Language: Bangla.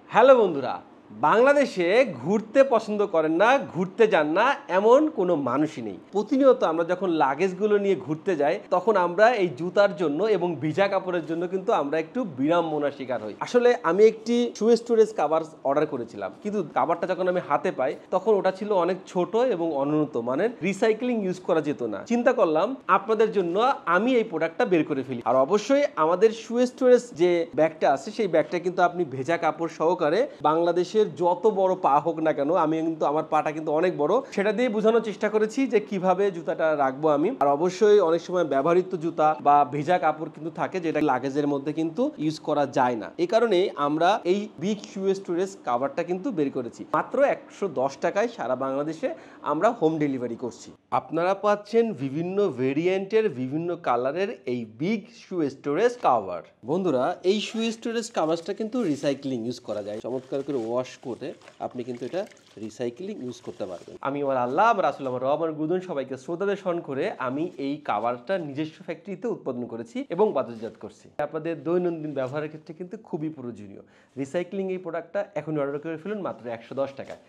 হ্যালো বন্ধুরা, বাংলাদেশে ঘুরতে পছন্দ করেন না, ঘুরতে যান না এমন কোনো মানুষই নেই। প্রতিনিয়ত আমরা যখন লাগেজগুলো নিয়ে ঘুরতে যাই তখন আমরা এই জুতার জন্য এবং ভিজা কাপড়ের জন্য কিন্তু আমরা একটু বিড়ম্বনার শিকার হই। আসলে আমি একটি শু স্টোরেজ কাভার অর্ডার করেছিলাম, কিন্তু কাভারটা যখন আমি হাতে পাই তখন ওটা ছিল অনেক ছোট এবং অনুন্নত মানের, রিসাইক্লিং ইউজ করা যেত না। চিন্তা করলাম আপনাদের জন্য আমি এই প্রোডাক্টটা বের করে ফেলি। আর অবশ্যই আমাদের শু স্টোরেজ যে ব্যাগটা আছে সেই ব্যাগটা কিন্তু আপনি ভেজা কাপড় সহকারে বাংলাদেশের যত বড় পা হোক না কেন, আমি কিন্তু আমার পাটা কিন্তু অনেক বড়, সেটা দিয়ে বোঝানোর চেষ্টা করেছি যে কিভাবে জুতাটা রাখবো আমি। আর অবশ্যই অনেক সময় ব্যবহৃত জুতা বা ভেজা কাপড় কিন্তু থাকে যেটা লাগেজের মধ্যে কিন্তু ইউজ করা যায় না। এই কারণে আমরা এই বিগ শু স্টোরেজ কাভারটা কিন্তু বের করেছি মাত্র 110 টাকায়। সারা বাংলাদেশে আমরা হোম ডেলিভারি করছি। আপনারা পাচ্ছেন বিভিন্ন ভেরিয়েন্টের বিভিন্ন কালারের এই বিগ শু স্টোরেজ কাভার। বন্ধুরা, এই শু স্টোরেজ কাভারটা কিন্তু রিসাইক্লিং ইউজ করা যায়। চমৎকার করে ওয়াশ করে আপনি কিন্তু এটা রিসাইক্লিং ইউজ করতে পারবেন। আমি আমার আল্লাহ, আমার রাসূল, আমার রব, আমার গুদন সবাইকে শ্রদ্ধাদের স্মরণ করে আমি এই কাভারটা নিজস্ব ফ্যাক্টরিতে উৎপাদন করেছি এবং বাজারজাত করছি। আপনাদের দৈনন্দিন ব্যবহারের ক্ষেত্রে কিন্তু খুবই প্রয়োজনীয়। রিসাইক্লিং এই প্রোডাক্টটা এখন অর্ডার করে ফেলুন মাত্র 110 টাকায়।